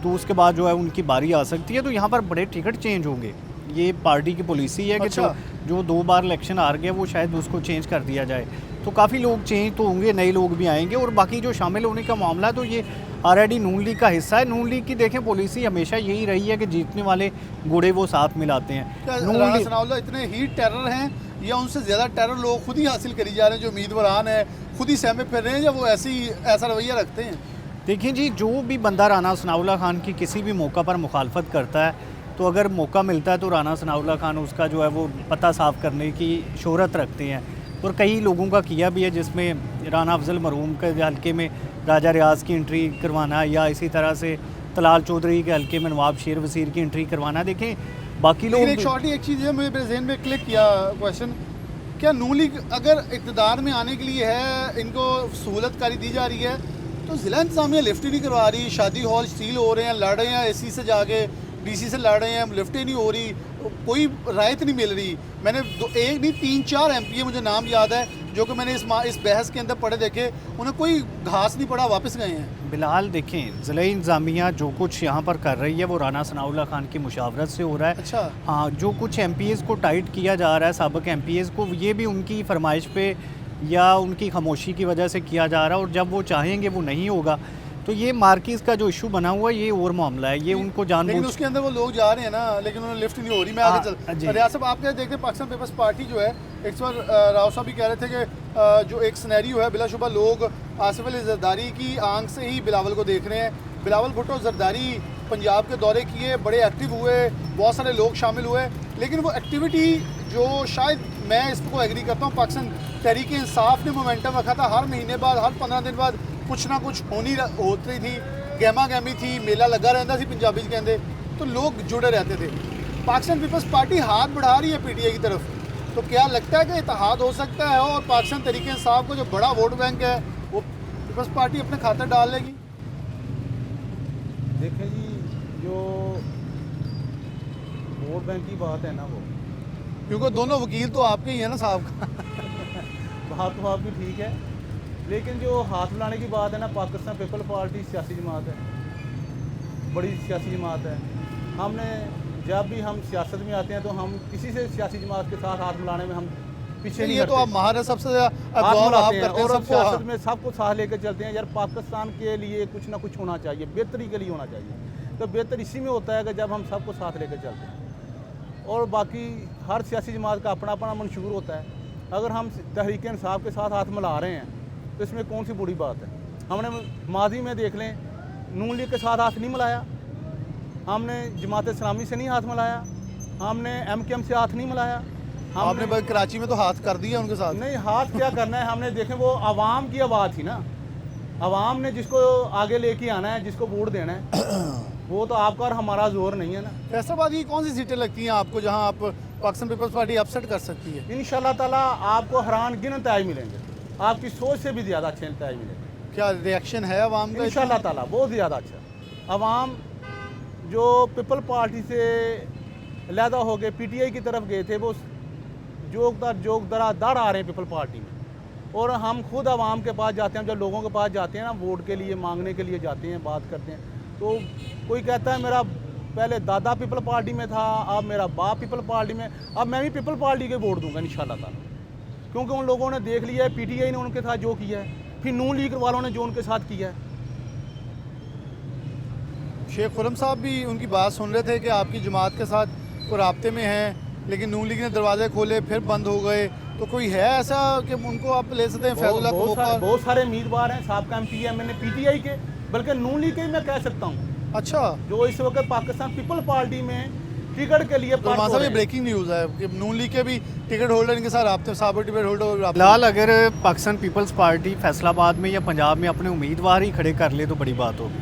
S2: तो उसके बाद जो है उनकी बारी आ सकती है, तो यहाँ पर बड़े टिकट चेंज होंगे। ये पार्टी की पॉलिसी है कि
S1: अच्छा।
S2: जो 2 बार इलेक्शन हार गया वो शायद उसको चेंज कर दिया जाए, तो काफ़ी लोग चेंज तो होंगे, नए लोग भी आएंगे। और बाकी जो शामिल होने का मामला है तो ये ऑलरेडी नून लीग का हिस्सा है। नून लीग की देखें पॉलिसी हमेशा यही रही है कि जीतने वाले घोड़े वो साथ मिलाते हैं। नून
S1: राणा
S2: लीग
S1: सनाउल्लाह इतने ही टेरर हैं या उनसे ज़्यादा टेरर लोग खुद ही हासिल करी जा रहे हैं, जो उम्मीदवारान है खुद ही सहमे फिर रहे हैं, या वो ऐसा रवैया रखते हैं?
S2: देखिए जी, जो भी बंदा राणा सनाउल्लाह खान की किसी भी मौका पर मुखालफत करता है तो अगर मौका मिलता है तो राणा सनाउल्लाह खान उसका जो है वो पता साफ करने की शोहरत रखते हैं, और कई लोगों का किया भी है, जिसमें राणा अफजल मरहूम के हल्के में राजा रियाज की एंट्री करवाना, या इसी तरह से तलाल चौधरी के हल्के में नवाब शेर वसीर की एंट्री करवाना। देखें बाकी लोग
S1: एक शॉर्टली एक चीज़ है मेरे जहन में क्लिक किया क्वेश्चन, क्या नून लीग अगर इक़्तिदार में आने के लिए है, इनको सहूलतकारी दी जा रही है, तो ज़िला इंतज़ामिया लिफ्ट ही नहीं करवा रही, शादी हॉल सील हो रहे हैं, लड़ रहे हैं एसी से जाके, डीसी से लड़ रहे हैं, लिफ्ट ही नहीं हो रही, कोई रायत नहीं मिल रही। मैंने एक नहीं 3-4 एमपी मुझे नाम याद है जो कि मैंने इस बहस के अंदर पढ़े देखे, उन्हें कोई घास नहीं पड़ा, वापस गए हैं।
S2: बिलाल देखें, ज़िला इंतज़ामिया जो कुछ यहाँ पर कर रही है वो राणा सनाउल्लाह खान की मुशावरत से हो रहा है।
S1: अच्छा।
S2: हाँ, जो कुछ एमपीएस को टाइट किया जा रहा है, साबिक़ एमपीएस को, ये भी उनकी फरमाइश पे या उनकी खामोशी की वजह से किया जा रहा है, और जब वो चाहेंगे वो नहीं होगा। तो ये मार्किस का जो इशू बना हुआ है ये और मामला है, ये उनको जानबूझ,
S1: लेकिन उसके अंदर वो लोग जा रहे हैं ना, लेकिन उन्हें लिफ्ट नहीं हो रही। मैं आगे चल रियाज साहब, आप क्या देखते हैं पाकिस्तान पीपल्स पार्टी जो है, एक बार राव साहब भी कह रहे थे कि जो एक सिनेरियो है, बिलाशुबा लोग आसिफ अली जरदारी की आंख से ही बिलावल को देख रहे हैं। बिलावल भुट्टो जरदारी पंजाब के दौरे किए, बड़े एक्टिव हुए, बहुत सारे लोग शामिल हुए, लेकिन वो एक्टिविटी जो शायद मैं इसको एग्री करता हूँ, पाकिस्तान तहरीक इंसाफ ने मोमेंटम रखा था, हर महीने बाद हर 15 दिन बाद कुछ ना कुछ होती थी, गहमा गहमी थी, मेला लगा रहता थी पंजाबी कहते, तो लोग जुड़े रहते थे। पाकिस्तान पीपल्स पार्टी हाथ बढ़ा रही है पीटीआई की तरफ, तो क्या लगता है कि इत्तेहाद हो सकता है और पाकिस्तान तहरीक इंसाफ को जो बड़ा वोट बैंक है वो पीपल्स पार्टी अपने खाते डाल लेगी?
S3: देखें जी, जो वोट बैंक की बात है ना, वो
S1: क्योंकि दोनों वकील तो आपके ही है ना साहब का।
S3: बात तो आपकी ठीक है, लेकिन जो हाथ मिलाने की बात है ना, पाकिस्तान पीपल पार्टी सियासी जमात है, बड़ी सियासी जमात है। हमने जब भी हम सियासत में आते हैं तो हम किसी से सियासी जमात के साथ हाथ मिलाने में हम पीछे नहीं
S1: ये तो आप महार सबसे ज़्यादा
S3: हाथ
S1: आप
S3: मिलाते हैं,
S1: करते हैं
S3: और
S1: सबको।
S3: सियासत में सबको साथ लेकर चलते हैं। यार पाकिस्तान के लिए कुछ ना कुछ होना चाहिए, बेहतरी के लिए होना चाहिए, तो बेहतर इसी में होता है कि जब हम सबको साथ लेकर चलते हैं। और बाकी हर सियासी जमात का अपना अपना मंशूर होता है। अगर हम तहरीक इंसाफ के साथ हाथ मिला रहे हैं तो इसमें कौन सी बुरी बात है? हमने माजी में देख लें, नून लीग के साथ हाथ नहीं मिलाया, हमने जमात इस्लामी से नहीं हाथ मिलाया, हमने MKM से हाथ नहीं मिलाया,
S1: आपने भाई कराची में तो हाथ कर दिया उनके साथ।
S3: नहीं, हाथ क्या करना है, हमने देखें वो आवाम की आवाज़ थी ना, आवाम ने जिसको आगे लेके आना है, जिसको वोट देना है, वो तो आपका और हमारा जोर नहीं है ना।
S1: फैसलाबाद की कौन सी सीटें लगती हैं आपको जहां आप पाकिस्तान पीपल्स पार्टी अपसेट कर सकती है?
S3: इंशाल्लाह ताला आपको हैरान गिनत आई मिलेंगे। आपकी सोच से भी ज़्यादा अच्छे नतीजे मिलेंगे
S1: क्या रिएक्शन है आवाम का?
S3: इंशाल्लाह ताला बहुत ज़्यादा अच्छा। अवाम जो पीपल पार्टी से अलहदा हो गए पीटीआई की तरफ गए थे, वो दर आ रहे हैं पीपल पार्टी में। और हम खुद आवाम के पास जाते हैं, जब लोगों के पास जाते हैं ना, वोट के लिए मांगने के लिए जाते हैं, बात करते हैं, तो कोई कहता है मेरा पहले दादा पीपल पार्टी में था, अब मेरा बाप पीपल पार्टी में, अब मैं भी पीपल पार्टी के वोट दूंगा इंशाल्लाह ताला, क्योंकि उन लोगों ने देख लिया है पीटीआई ने उनके साथ जो किया है, फिर नून लीग वालों ने जो उनके साथ किया है।
S1: शेख खुरम साहब भी उनकी बात सुन रहे थे कि आपकी जमात के साथ वो राब्ते में हैं, लेकिन नून लीग ने दरवाजे खोले फिर बंद हो गए, तो कोई है ऐसा कि उनको आप ले सकते हैं? फैजुल्लाह को
S3: बहुत सारे उम्मीदवार हैं, साहब एमपी है, मैंने पीटीआई के, बल्कि नून लीग के ही मैं कह सकता हूँ,
S1: अच्छा,
S3: जो इस वक्त पाकिस्तान पीपल पार्टी में टिकट के लिए
S1: तो वहाँ से ब्रेकिंग न्यूज़ है कि नून लीग के भी टिकट होल्डर इनके साथ राब्ते, साबर टिकट होल्डर।
S2: फिलहाल अगर पाकिस्तान पीपल्स पार्टी फैसलाबाद में या पंजाब में अपने उम्मीदवार ही खड़े कर ले तो बड़ी बात होगी।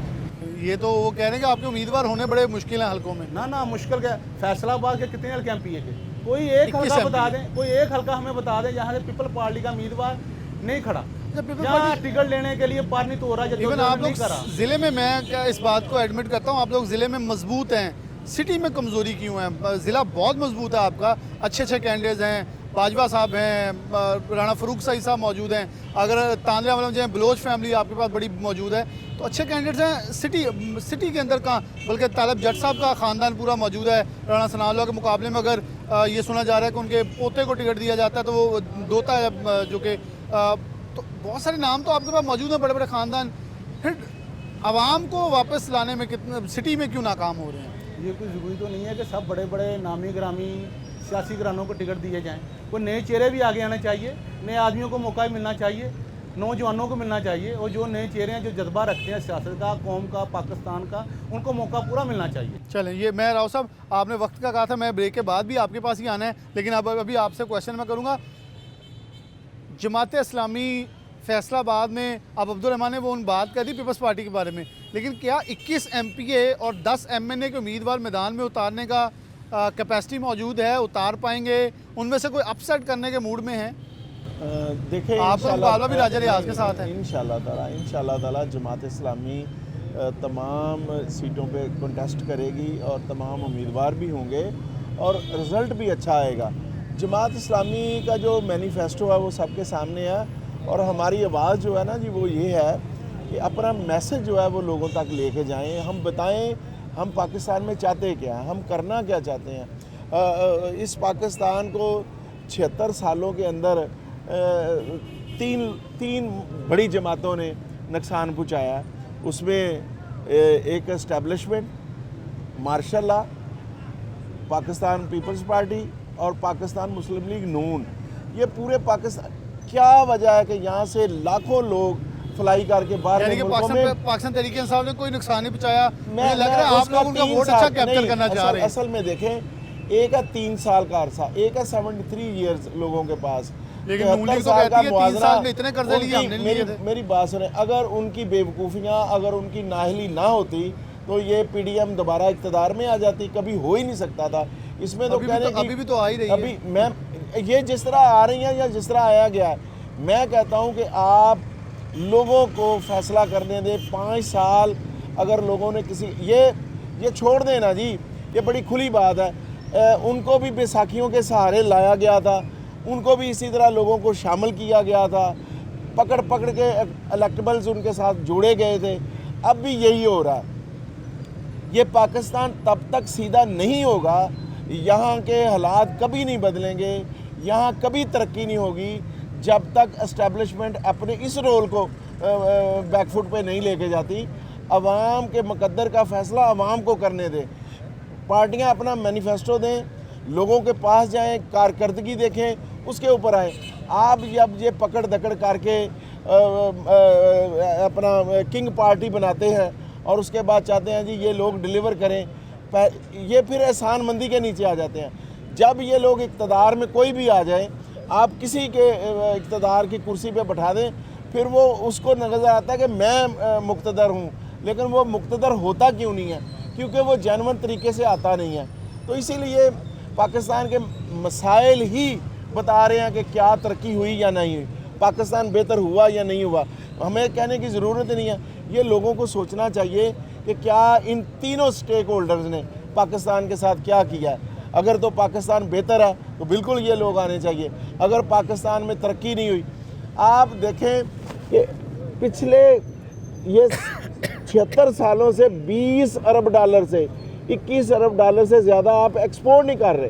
S1: ये तो वो कह रहे हैं कि आपके उम्मीदवार होने बड़े मुश्किल हैं हलकों में।
S3: ना मुश्किल क्या, फैसलाबाद के कितने हल्के एमपी है? कोई एक हल्का बता दें, कोई एक हल्का हमें बता दें जहाँ से पीपल पार्टी का उम्मीदवार नहीं खड़ा, जहाँ टिकट लेने के लिए पानी तो हो रहा है।
S1: इवन आप लोग ज़िले में, मैं क्या इस बात को एडमिट करता हूँ, आप लोग ज़िले में मजबूत हैं, सिटी में कमज़ोरी क्यों है? ज़िला बहुत मजबूत है आपका, अच्छे कैंडिडेट्स हैं, बाजवा साहब हैं, राणा फ़रूक सही साहब मौजूद हैं, अगर तांदरा वालों जो है बलोच फैमिली आपके पास बड़ी मौजूद है, तो अच्छे कैंडिडेट्स हैं सिटी के अंदर कहाँ, बल्कि तालब जट साहब का ख़ानदान पूरा मौजूद है। राणा सनाउल्लाह के मुकाबले में अगर ये सुना जा रहा है कि उनके पोते को टिकट दिया जाता है तो वो दोता है, जो कि तो बहुत सारे नाम तो आपके पास मौजूद हैं, बड़े बड़े ख़ानदान, फिर आवाम को वापस लाने में कितने सिटी में क्यों नाकाम हो रहे हैं?
S3: ये कोई ज़रूरी तो नहीं है कि सब बड़े बड़े नामी ग्रामी सियासी घरानों को टिकट दिए जाएं, कोई नए चेहरे भी आगे आने चाहिए, नए आदमियों को मौका भी मिलना चाहिए, नौजवानों को मिलना चाहिए, और जो नए चेहरे हैं जो जज्बा रखते हैं सियासत का, कौम का, पाकिस्तान का, उनको मौका पूरा मिलना चाहिए।
S1: चलें, ये मैं राव साहब आपने वक्त का कहा था, मैं ब्रेक के बाद भी आपके पास ही आना है, लेकिन अब अभी आपसे क्वेश्चन मैं करूँगा, जमात इस्लामी फैसलाबाद में अब अब्दुल रहमान ने वो उन बात कर दी पीपल्स पार्टी के बारे में, लेकिन क्या 21 MPA और 10 MNA के उम्मीदवार मैदान में उतारने का कैपेसिटी मौजूद है? उतार पाएंगे? उनमें से कोई अपसेट करने के मूड में है?
S4: देखिए,
S1: आपका मुकाबला भी राजा रियाज के साथ है।
S4: इंशाल्लाह ताला जमात इस्लामी तमाम सीटों पे कंटेस्ट करेगी और तमाम उम्मीदवार भी होंगे और रिज़ल्ट भी अच्छा आएगा। जमात इस्लामी का जो मैनिफेस्टो है वो सबके सामने है, और हमारी आवाज़ जो है ना जी, वो ये है कि अपना मैसेज जो है वो लोगों तक लेके जाएं, हम बताएं हम पाकिस्तान में चाहते क्या हैं, हम करना क्या चाहते हैं। इस पाकिस्तान को 76 सालों के अंदर तीन बड़ी जमातों ने नुकसान पहुंचाया, उसमें एक establishment, martial law, Pakistan Peoples Party और पाकिस्तान मुस्लिम लीग नून, ये पूरे पाकिस्तान, क्या वजह है कि यहाँ से लाखों लोग फ्लाई करके बाहर
S1: पाकिस्तान तहरीक इंसाफ ने कोई नुकसान नहीं पहुंचाया? मुझे लग रहा है आप लोग उनका वोट अच्छा कैप्चर करना चाह रहे हैं।
S4: असल में देखें, एक है 3 साल का अरसा, एक है 73 ईयर्स लोगों के पास,
S1: लेकिन नून लीग तो कहती है 3 साल में इतने कर्जे लिए हमने नहीं लिए थे।
S4: मेरी बात सुने, अगर उनकी बेवकूफ़ियाँ, अगर उनकी नाअहली ना होती तो ये PDM दोबारा इक़्तिदार में आ जाती, कभी हो ही नहीं सकता था। इसमें तो
S1: अभी भी तो आ ही रही है।
S4: अभी मैं ये जिस तरह आ रही हैं या जिस तरह आया गया है, मैं कहता हूँ कि आप लोगों को फैसला करने दें। 5 साल अगर लोगों ने किसी ये छोड़ देना जी, ये बड़ी खुली बात है। उनको भी बैसाखियों के सहारे लाया गया था, उनको भी इसी तरह लोगों को शामिल किया गया था, पकड़ के इलेक्टेबल्स उनके साथ जोड़े गए थे। अब भी यही हो रहा है। ये पाकिस्तान तब तक सीधा नहीं होगा, यहाँ के हालात कभी नहीं बदलेंगे, यहाँ कभी तरक्की नहीं होगी जब तक एस्टेब्लिशमेंट अपने इस रोल को बैकफुट पे नहीं लेके जाती। अवाम के मुकद्दर का फ़ैसला अवाम को करने दें, पार्टियां अपना मैनिफेस्टो दें, लोगों के पास जाएं, कारकर्दगी देखें, उसके ऊपर आए। आप जब ये पकड़ दकड़ करके अपना किंग पार्टी बनाते हैं और उसके बाद चाहते हैं जी ये लोग डिलीवर करें, ये फिर एहसान मंदी के नीचे आ जाते हैं। जब ये लोग इक़्तिदार में कोई भी आ जाए, आप किसी के इक़्तिदार की कुर्सी पे बैठा दें, फिर वो उसको नज़र आता है कि मैं मुक़्तदर हूँ, लेकिन वो मुक़्तदर होता क्यों नहीं है? क्योंकि वो जेन्युइन तरीके से आता नहीं है। तो इसीलिए पाकिस्तान के मसाइल ही बता रहे हैं कि क्या तरक्की हुई या नहीं हुई। पाकिस्तान बेहतर हुआ या नहीं हुआ, हमें कहने की ज़रूरत नहीं है। ये लोगों को सोचना चाहिए कि क्या इन तीनों स्टेक होल्डर्स ने पाकिस्तान के साथ क्या किया है। अगर तो पाकिस्तान बेहतर है तो बिल्कुल ये लोग आने चाहिए। अगर पाकिस्तान में तरक्की नहीं हुई, आप देखें कि पिछले ये 76 सालों से 20 अरब डॉलर से 21 अरब डॉलर से ज़्यादा आप एक्सपोर्ट नहीं कर रहे,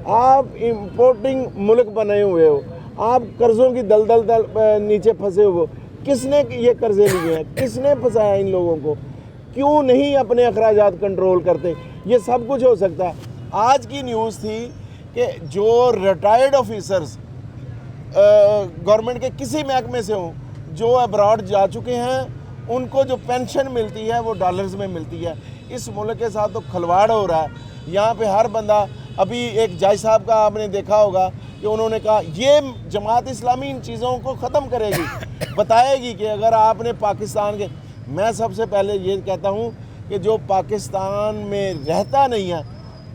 S4: आप इंपोर्टिंग मुल्क बने हुए हो, आप कर्ज़ों की दलदल नीचे फंसे हुए हो। किसने ये कर्ज़े लिए हैं, किसने फंसाया इन लोगों को? क्यों नहीं अपने अखराजात कंट्रोल करते? ये सब कुछ हो सकता है। आज की न्यूज़ थी कि जो रिटायर्ड ऑफिसर्स गवर्नमेंट के किसी महकमे से हों जो अब्रॉड जा चुके हैं, उनको जो पेंशन मिलती है वो डॉलर्स में मिलती है। इस मुल्क के साथ तो खिलवाड़ हो रहा है। यहाँ पे हर बंदा, अभी एक जज साहब का आपने देखा होगा कि उन्होंने कहा ये जमात इस्लामी इन चीज़ों को ख़त्म करेगी, बताएगी कि अगर आपने पाकिस्तान के, मैं सबसे पहले ये कहता हूँ कि जो पाकिस्तान में रहता नहीं है,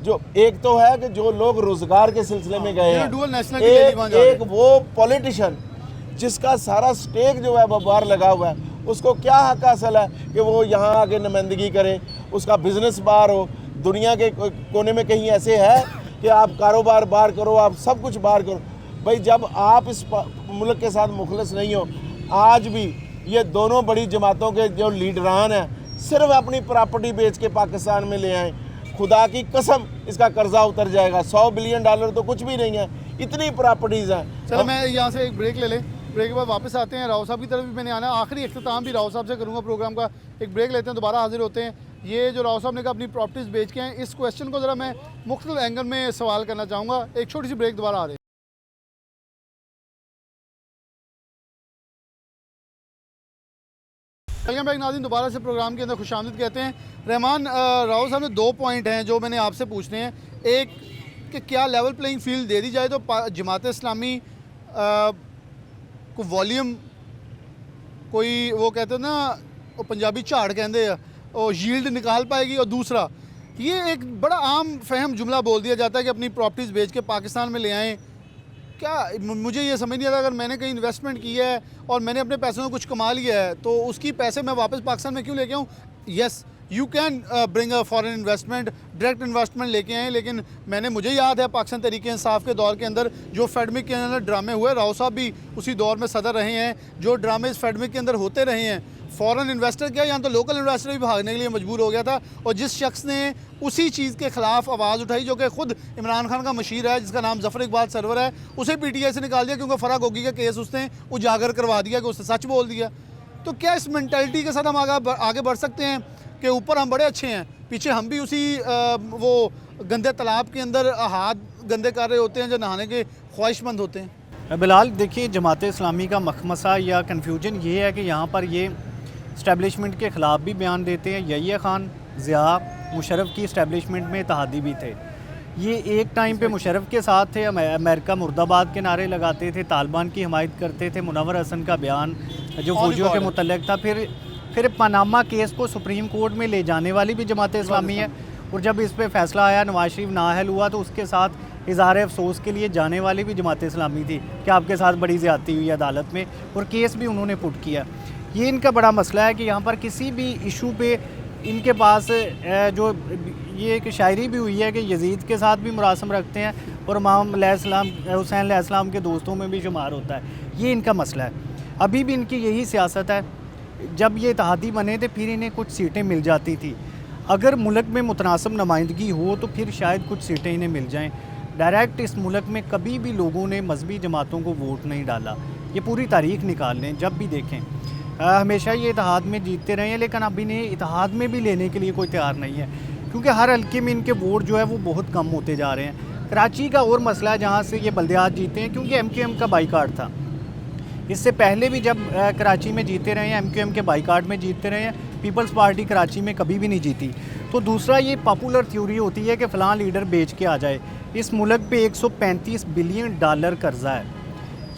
S4: जो एक तो है कि जो लोग रोज़गार के सिलसिले में गए हैं,
S1: डुअल नेशनलिटी के लिए वहाँ जा रहे हैं।
S4: एक वो पॉलिटिशियन जिसका सारा स्टेक जो है वो बाहर लगा हुआ है, उसको क्या हक हासिल है कि वो यहाँ आके नुमाइंदगी करे, उसका बिजनेस बाहर हो। दुनिया के कोने में कहीं ऐसे है कि आप कारोबार बाहर करो, आप सब कुछ बाहर करो। भाई जब आप इस मुल्क के साथ मुखलिस नहीं हो, आज भी ये दोनों बड़ी जमातों के जो लीडरान हैं सिर्फ अपनी प्रॉपर्टी बेच के पाकिस्तान में ले आए, खुदा की कसम इसका कर्जा उतर जाएगा। 100 बिलियन डॉलर तो कुछ भी नहीं है, इतनी प्रॉपर्टीज़ हैं।
S1: चलो मैं यहाँ से एक ब्रेक ले लें, ब्रेक के बाद वापस आते हैं। राव साहब की तरफ भी मैंने आना है, आखिरी इख्तिताम भी राव साहब से करूँगा प्रोग्राम का। एक ब्रेक लेते हैं, दोबारा हाजिर होते हैं। ये जो राव साहब ने कहा अपनी प्रॉपर्टीज़ बेच के हैं, इस क्वेश्चन को ज़रा मैं मुख्तलिफ एंगल में सवाल करना चाहूँगा। एक छोटी सी ब्रेक, दोबारा आ रहे हैं। वेलकम बैक नाज़रीन, दोबारा से प्रोग्राम के अंदर खुशामदीद कहते हैं। रहमान, राव साहब ने 2 पॉइंट हैं जो मैंने आपसे पूछने हैं। एक कि क्या लेवल प्लेइंग फील्ड दे दी जाए तो जमात इस्लामी को वॉल्यूम, कोई वो कहते हैं ना, वो पंजाबी झाड़ कहते हैं, और यील्ड निकाल पाएगी। और दूसरा, ये एक बड़ा आम फहम जुमला बोल दिया जाता है कि अपनी प्रॉपर्टीज़ बेच के पाकिस्तान में ले आएँ। क्या, मुझे ये समझ नहीं आता, अगर मैंने कहीं इन्वेस्टमेंट किया है और मैंने अपने पैसों में कुछ कमा लिया है तो उसकी पैसे मैं वापस पाकिस्तान में क्यों लेके आऊँ? Yes, you can bring a foreign investment, direct investment लेके आए, लेकिन मुझे याद है पाकिस्तान तहरीक इंसाफ के दौर के अंदर जो फेडमिक के अंदर ड्रामे हुए, राव साहब भी उसी दौर में सदर रहे हैं, जो ड्रामे इस फेडमिक के अंदर होते रहे हैं, फॉरेन इन्वेस्टर क्या, यहाँ तो लोकल इन्वेस्टर भी भागने के लिए मजबूर हो गया था। और जिस शख्स ने उसी चीज़ के ख़िलाफ़ आवाज़ उठाई, जो कि ख़ुद इमरान खान का मशीर है, जिसका नाम ज़फ़र इकबाल सरवर है, उसे PTI से निकाल दिया क्योंकि फ़रा गोगी का केस उसने उजागर करवा दिया कि उसने सच बोल दिया। तो क्या इस मेंटालिटी के साथ हम आगे बढ़ सकते हैं कि ऊपर हम बड़े अच्छे हैं, पीछे हम भी उसी वो गंदे तालाब के अंदर हाथ गंदे कर रहे होते हैं जो नहाने के ख्वाहिशमंद होते हैं?
S2: बिलाल, देखिए, जमात इस्लामी का मखमसा या कन्फ्यूजन ये है कि यहाँ पर ये इस्टेब्लिशमेंट के ख़िलाफ़ भी बयान देते हैं। यहिया खान, ज़िया, मुशर्रफ की इस्टेब्लिशमेंट में इत्तेहादी भी थे। ये एक टाइम पे मुशर्रफ के साथ थे, अमेरिका मुर्दाबाद के नारे लगाते थे, तालिबान की हिमायत करते थे, मुनव्वर हसन का बयान जो फौजियों के मुतल्लिक़ था। फिर पनामा केस को सुप्रीम कोर्ट में ले जाने वाली भी जमात इस्लामी है, और जब इस पर फैसला आया, नवाज शरीफ नाअहल हुआ, तो उसके साथ इज़हार अफसोस के लिए जाने वाली भी जमात इस्लामी थी कि आपके साथ बड़ी ज़्यादती हुई अदालत में, और केस भी उन्होंने पुट किया। ये इनका बड़ा मसला है कि यहाँ पर किसी भी इशू पे इनके पास जो ये एक शायरी भी हुई है कि यजीद के साथ भी मुरासम रखते हैं और इमाम अलैहिस्सलाम, हुसैन अलैहिस्सलाम के दोस्तों में भी शुमार होता है। ये इनका मसला है। अभी भी इनकी यही सियासत है। जब ये इत्तेहादी बने थे फिर इन्हें कुछ सीटें मिल जाती थी। अगर मुल्क में मुतनासिब नुमाइंदगी हो तो फिर शायद कुछ सीटें इन्हें मिल जाएँ। डायरेक्ट इस मुल्क में कभी भी लोगों ने मजहबी जमातों को वोट नहीं डाला। ये पूरी तारीख निकाल लें, जब भी देखें हमेशा ये इत्तेहाद में जीतते रहे हैं, लेकिन अब इन्हें इत्तेहाद में भी लेने के लिए कोई तैयार नहीं है, क्योंकि हर हल्के में इनके वोट जो है वो बहुत कम होते जा रहे हैं। कराची का और मसला है जहाँ से ये बल्दियात जीते हैं, क्योंकि MQM का बाइकाट था। इससे पहले भी जब कराची में जीते रहे हैं, MQM के बाइकाट में जीतते रहे हैं, पीपल्स पार्टी कराची में कभी भी नहीं जीती। तो दूसरा, ये पॉपुलर थ्योरी होती है कि फ़लाँ लीडर बेच के आ जाए। इस मुल्क पे 135 बिलियन डॉलर कर्जा है।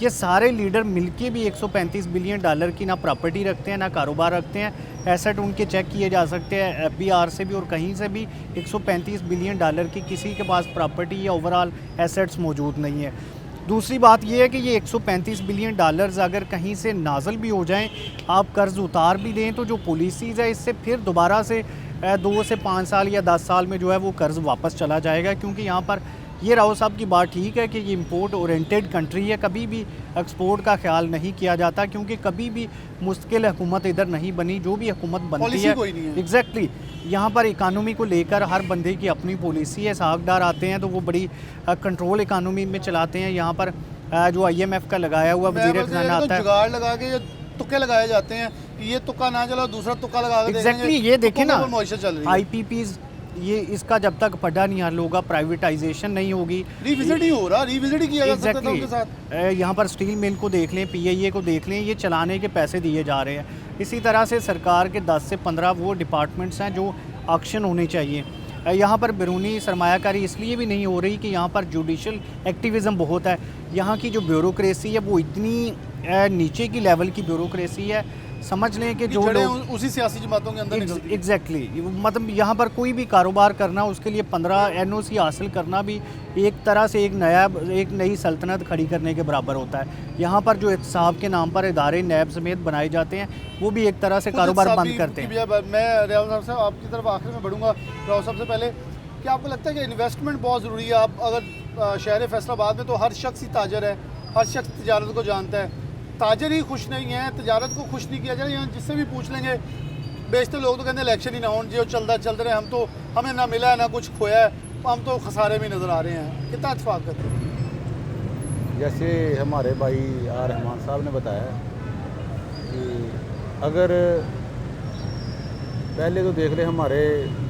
S2: ये सारे लीडर मिलके भी 135 बिलियन डॉलर की ना प्रॉपर्टी रखते हैं, ना कारोबार रखते हैं। एसेट उनके चेक किए जा सकते हैं FBR से भी और कहीं से भी। 135 बिलियन डॉलर की किसी के पास प्रॉपर्टी या ओवरऑल एसेट्स मौजूद नहीं है। दूसरी बात ये है कि ये 135 बिलियन डॉलर्स अगर कहीं से नाजल भी हो जाएं, आप कर्ज़ उतार भी दें, तो जो पॉलिसीज़ है इससे फिर दोबारा से 2 से 5 साल या 10 साल में जो है वो कर्ज़ वापस चला जाएगा। क्योंकि यहाँ पर ये राव साहब की बात ठीक है कि ये इंपोर्ट ओरिएंटेड कंट्री है, कभी भी एक्सपोर्ट का ख्याल नहीं किया जाता, क्योंकि कभी भी मुश्किल हुकूमत इधर नहीं बनी। जो भी हुकूमत बनती
S1: पॉलिसी
S2: है
S1: कोई नहीं है।
S2: एग्जैक्टली यहाँ पर इकानमी को लेकर हर बंदे की अपनी पॉलिसी है। साहबदार आते हैं तो वो बड़ी कंट्रोल इकानमी में चलाते हैं। यहाँ पर जो IMF का लगाया हुआ वज़ीर ख़जाना आता है,
S1: जुगाड़ लगा के ये तुक्के लगाए जाते हैं कि ये तुक्का ना चला दूसरा तुक्का लगा के
S2: एग्जैक्टली ये देखें ना,
S1: मुआशा चल रही है।
S2: IPPs ये इसका जब तक पढ़ा नहीं हल होगा, प्राइवेटाइजेशन नहीं होगी,
S1: रिविजिट ही हो रहा, रिविजिट ही किया जा सकता था
S2: एग्जैक्टली
S1: उनके साथ।
S2: यहाँ पर स्टील मिल को देख लें, PIA को देख लें, ये चलाने के पैसे दिए जा रहे हैं। इसी तरह से सरकार के 10 से 15 वो डिपार्टमेंट्स हैं जो ऑक्शन होने चाहिए। यहाँ पर बैरूनी सरमायाकारी इसलिए भी नहीं हो रही कि यहाँ पर जुडिशल एक्टिविज़म बहुत है। यहाँ की जो ब्यूरोक्रेसी है वो इतनी नीचे की लेवल की ब्यूरोक्रेसी है, समझ लें कि जो
S1: जड़ें
S2: लोग
S1: उसी सियासी जमातों के अंदर निकलती हैं।
S2: एग्जैक्टली मतलब यहाँ पर कोई भी कारोबार करना, उसके लिए 15 NOC हासिल करना भी एक तरह से एक नई सल्तनत खड़ी करने के बराबर होता है। यहाँ पर जो एहतसाब के नाम पर इदारे नैब समेत बनाए जाते हैं, वो भी एक तरह से कारोबार बंद करते हैं।
S1: मैं राव साहब से आपकी तरफ आखिर में बढ़ूंगा। राव साहब से पहले क्या आपको लगता है कि इन्वेस्टमेंट बहुत ज़रूरी है? आप अगर शहर फैसलाबाद में तो हर शख्स ही ताजर है, हर शख्स तजारत को जानता है। ताजर ही खुश नहीं है, तजारत को खुश नहीं किया जाए। यहाँ जिससे भी पूछ लेंगे, बेचते लोग तो कहते हैं इलेक्शन ही ना हो, जो चलते रहे, हम तो हमें ना मिला है ना कुछ खोया है, हम तो खसारे में नज़र आ रहे हैं। कितना इत्तेफाक करते हैं?
S3: जैसे हमारे भाई रहमान साहब ने बताया कि अगर पहले तो देख लें, हमारे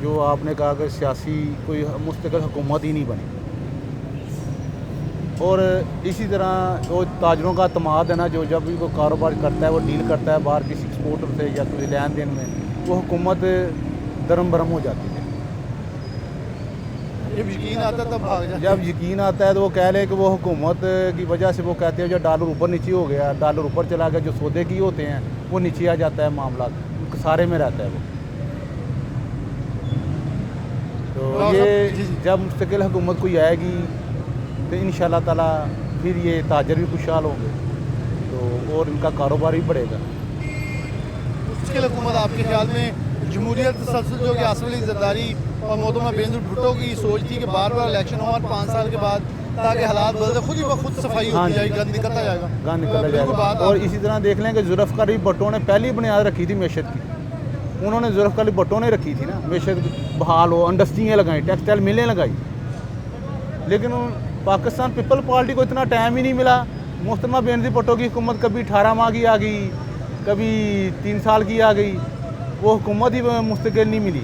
S3: जो आपने कहा कि सियासी कोई मुस्तकिल हुकूमत ही नहीं बनी, और इसी तरह जो ताजरों का तमाद है ना, जो जब भी वो कारोबार करता है, वो डील करता है बाहर किसी एक्सपोर्टर से या किसी लेन देन में, वो हुकूमत दरम बरम हो जाती है।
S1: जब यकीन आता है तब भाग जाए।
S3: जब यकीन आता है तो वो कह लें कि वो हुकूमत की वजह से वो कहते हैं जब डॉलर ऊपर नीचे हो गया, डॉलर ऊपर चला गया, जो सौदे की होते हैं वो नीचे आ जाता है, मामला सारे में रहता है वो। तो ये जब मुस्तकिल हुकूमत कोई आएगी तो इंशाल्लाह ताला फिर ये ताजर भी खुशहाल होंगे, तो और इनका कारोबार भी बढ़ेगा।
S1: मुश्किल हुकूमत आपके ख्याल में जमहूरियत तसल्सल जो कि आसिफ अली जरदारी और मोहतरमा बेनज़ीर भुट्टो की सोच थी कि बार बार इलेक्शन हो और 5 साल के बाद ताकि हालात बदले, खुद ही खुद सफाई होती जाएगी, गंद निकलता जाएगा,
S3: गंद निकलता जाएगा। और इसी तरह देख लें कि जुल्फ़िकार अली भुट्टो ने पहली बुनियाद रखी थी मैशत की, उन्होंने जुल्फ़िकार अली भुट्टो ने रखी थी ना, मैशत बहाल हो, इंडस्ट्रियाँ लगाई, टेक्सटाइल मिलें लगाई, लेकिन पाकिस्तान पीपल पार्टी को इतना टाइम ही नहीं मिला। मोहतरमा बेनज़ीर भुट्टो की हुकूमत कभी 18 माह की आ गई, कभी 3 साल की आ गई, वो हुकूमत ही मुस्तकिल नहीं मिली।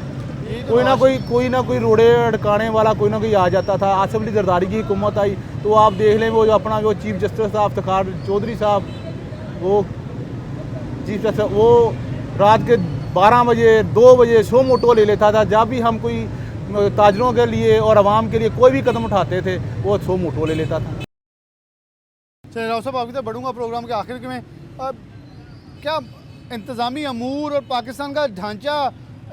S3: कोई ना कोई रोड़े अड़काने वाला कोई ना कोई आ जाता था। आसिफ अली जरदारी की हुकूमत आई तो आप देख लें, वो जो अपना जो चीफ जस्टिस साहब इफ्तिखार चौधरी साहब, वो चीफ जस्टिस, वो रात के 12 बजे 2 बजे सो मोटो ले लेता था। जब भी हम कोई ताजरों के लिए और आवाम के लिए कोई भी कदम उठाते थे, वो सो मोटो ले लेता था।
S1: चलिए राव साहब, आपकी तरफ बढ़ूंगा प्रोग्राम के आखिर में। क्या इंतज़ामी अमूर और पाकिस्तान का ढांचा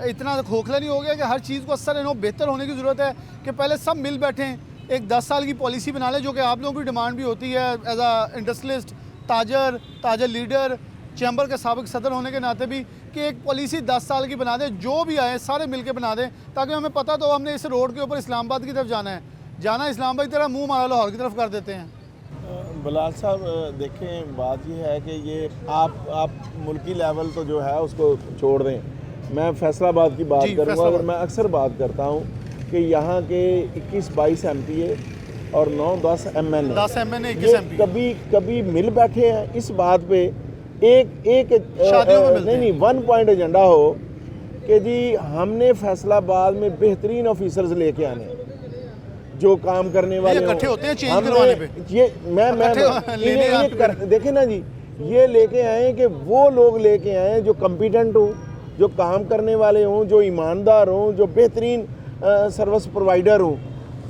S1: इतना खोखला नहीं हो गया कि हर चीज़ को असर बेहतर होने की ज़रूरत है कि पहले सब मिल बैठें, एक 10 साल की पॉलिसी बना लें, जो कि आप लोगों की डिमांड भी होती है एज आ इंडस्ट्रियलिस्ट, ताजर लीडर, चैम्बर के साबिक सदर होने के नाते भी, कि एक पॉलिसी 10 साल की बना दें, जो भी आए सारे मिल के बना दें, ताकि हमें पता तो हमने इस रोड के ऊपर इस्लामाबाद की तरफ जाना इस्लामाबाद की तरफ, मुँह हमारा लाहौर की तरफ कर देते हैं।
S4: बिलाल साहब देखें, बात ये है कि ये आप मुल्की लेवल तो जो है उसको छोड़ दें, मैं फैसलाबाद की बात करूँगा। और मैं अक्सर बात करता हूँ कि यहाँ के 21-22 MPA और 9-10 MNA,
S1: 10 MNA 21 MP
S4: कभी मिल बैठे हैं इस बात पे, एक नहीं 1 पॉइंट एजेंडा हो कि जी हमने फैसलाबाद में बेहतरीन ऑफिसर्स लेके आने, जो काम करने वाले
S1: इकट्ठे होते हैं चेंज करवाने पे।
S4: ये मैं देखें ना जी, ये लेके आए कि वो लोग लेके आए जो कॉम्पिटेंट हों, जो काम करने वाले हों, जो ईमानदार हों, जो बेहतरीन सर्विस प्रोवाइडर हों।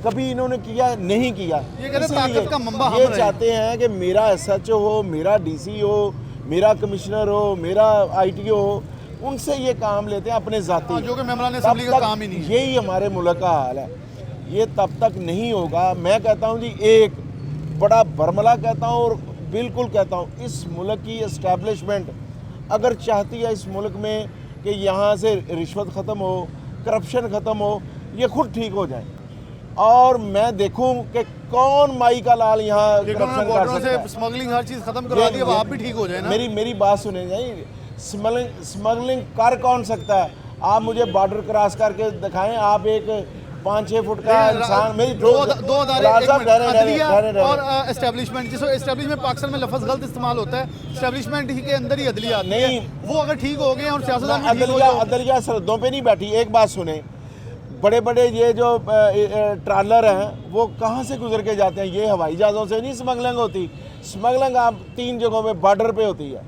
S4: कभी इन्होंने किया नहीं किया। ये चाहते हैं कि मेरा SHO हो, मेरा DC हो, मेरा कमिश्नर हो, मेरा ITO हो, उनसे ये काम लेते हैं अपने ज़ाती,
S1: जो कि मेंबरान असेंबली का काम ही नहीं है।
S4: यही हमारे मुल्क का हाल है। ये तब तक नहीं होगा। मैं कहता हूँ जी, बड़ा बरमला कहता हूँ और बिल्कुल कहता हूँ, इस मुल्क की इस्टेब्लिशमेंट अगर चाहती है इस मुल्क में कि यहाँ से रिश्वत ख़त्म हो, करप्शन ख़त्म हो, ये खुद ठीक हो जाए और मैं देखूं कि कौन माई का लाल यहाँ करप्शन कर
S1: बॉर्डरों
S4: सकता है।
S1: से स्मगलिंग हर चीज़ खत्म करवा दी, अब आप भी ठीक हो जाए ना।
S4: मेरी बात सुने जाइए, स्मगलिंग कर कौन सकता है? आप मुझे बॉर्डर क्रॉस करके दिखाएं, आप एक 5-6 फुट का इंसान, मेरी
S1: दो अदारे, अदलिया और एस्टेब्लिशमेंट, जिसको एस्टेब्लिशमेंट पाकिस्तान में लफ्ज़ गलत इस्तेमाल होता है, एस्टेब्लिशमेंट ही के अंदर ही अदलिया आती है। वो अगर ठीक हो गए और सियासतदान भी ठीक हो जाए।
S4: अदलिया सरहदों पे नहीं बैठी। एक बात सुने, बड़े बड़े ये जो ट्रालर हैं वो कहाँ से गुजर के जाते हैं? ये हवाई जहाज़ों से नहीं स्मगलिंग होती। स्मगलिंग आप 3 जगहों में बॉर्डर पे होती है,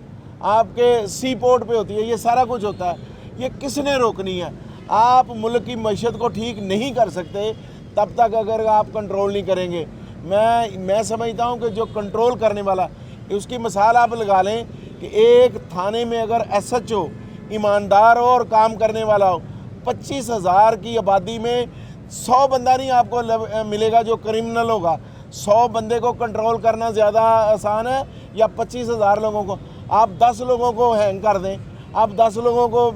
S4: आपके सी पोर्ट पे होती है, ये सारा कुछ होता है। ये किसने रोकनी है? आप मुल्क की मईशत को ठीक नहीं कर सकते तब तक अगर आप कंट्रोल नहीं करेंगे। मैं समझता हूँ कि जो कंट्रोल करने वाला, उसकी मिसाल आप लगा लें कि एक थाने में अगर SHO ईमानदार हो और काम करने वाला हो, 25,000 की आबादी में 100 बंदा नहीं आपको मिलेगा जो क्रिमिनल होगा। 100 बंदे को कंट्रोल करना ज़्यादा आसान है या 25,000 लोगों को? आप 10 लोगों को हैंग कर दें, आप 10 लोगों को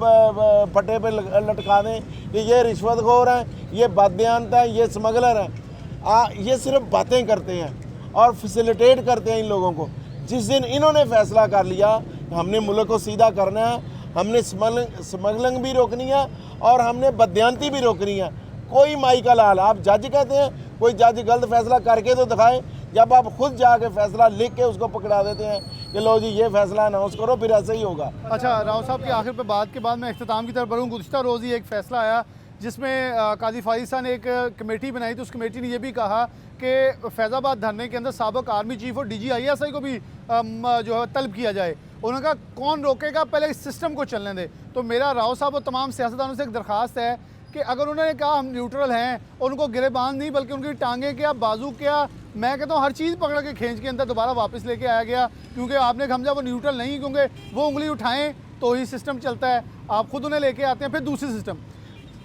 S4: फटे पे लटका दें कि ये रिश्वतखोर हैं, ये बददियानत हैं, ये स्मगलर हैं। ये सिर्फ बातें करते हैं और फैसिलिटेट करते हैं इन लोगों को। जिस दिन इन्होंने फैसला कर लिया कि हमने मुल्क को सीधा करना है, हमने स्मगलिंग भी रोकनी है और हमने बददियानती भी रोकनी है, कोई माई का लाल। आप जज कहते हैं, कोई जज गलत फैसला करके तो दिखाए। जब आप खुद जाके फैसला लिख के उसको पकड़ा देते हैं कि लो जी ये फैसला अनाउंस करो, फिर ऐसे ही होगा।
S1: अच्छा, राव साहब की आखिर पे बात के बाद मैं इख्तिताम की तरफ बढ़ूँ। गुज़िश्ता रोज़ ही एक फ़ैसला आया जिसमें काजी फारिस साहब ने एक कमेटी बनाई थी। उस कमेटी ने यह भी कहा कि फैज़ाबाद धरने के अंदर साबिक़ आर्मी चीफ और DG ISI को भी जो है तलब किया जाए। उन्होंने कहा कौन रोकेगा, पहले इस सिस्टम को चलने दे। तो मेरा राव साहब और तमाम सियासतदानों से एक दरख्वास्त है कि अगर उन्होंने कहा हम न्यूट्रल हैं, उनको गिरेबान नहीं बल्कि उनकी टांगे क्या, बाजू क्या, मैं कहता हूँ हर चीज़ पकड़ के खींच के अंदर दोबारा वापस लेके आया गया, क्योंकि आपने समझा वो न्यूट्रल नहीं, क्योंकि वो उंगली उठाएं तो ही सिस्टम चलता है। आप खुद उन्हें लेके आते हैं, फिर दूसरी सिस्टम।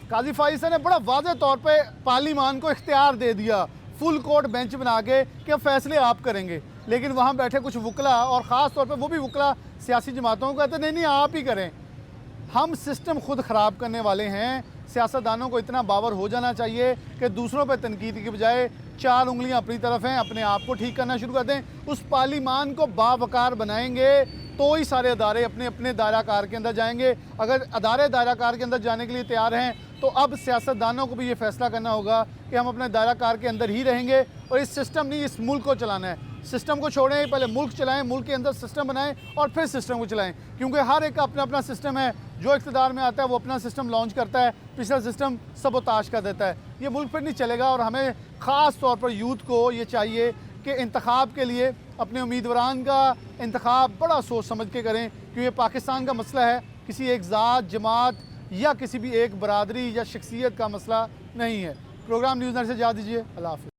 S1: काजी फारिस ने बड़ा वाज़ेह तौर पे पार्लिमान को इख्तियार दे दिया फुल कोर्ट बेंच बना के कि अब फैसले आप करेंगे, लेकिन वहाँ बैठे कुछ वकला और ख़ास तौर पे वो भी वकला सियासी जमातों को कहते नहीं आप ही करें, हम सिस्टम खुद ख़राब करने वाले हैं। सियासतदानों को इतना बावर हो जाना चाहिए कि दूसरों पर तनकीद की बजाय 4 उंगलियां अपनी तरफ हैं, अपने आप को ठीक करना शुरू कर दें। उस पार्लिमान को बावकार बनाएंगे तो ही सारे अदारे अपने अपने दायरा कार के अंदर जाएंगे। अगर अदारे दायरा कार के अंदर जाने के लिए तैयार हैं तो अब सियासतदानों को भी ये फैसला करना होगा कि हम अपने दायरा कार के अंदर ही रहेंगे और इस सिस्टम नहीं, इस मुल्क को चलाना है। सिस्टम को छोड़ें, पहले मुल्क चलाएं, मुल्क के अंदर सिस्टम बनाएं और फिर सिस्टम को चलाएं, क्योंकि हर एक का अपना अपना सिस्टम है। जो इक़्तिदार में आता है वो अपना सिस्टम लॉन्च करता है, पिछला सिस्टम सबोताश कर देता है। ये मुल्क फिर नहीं चलेगा और हमें ख़ास तौर पर यूथ को ये चाहिए कि इंतखाब के लिए अपने उम्मीदवारान का इंतखाब बड़ा सोच समझ के करें, क्योंकि ये पाकिस्तान का मसला है, किसी एक ज़ात, जमात या किसी भी एक बरादरी या शख्सियत का मसला नहीं है। प्रोग्राम न्यूज़ नेट से जा दीजिए। अल्लाह हाफ़िज़।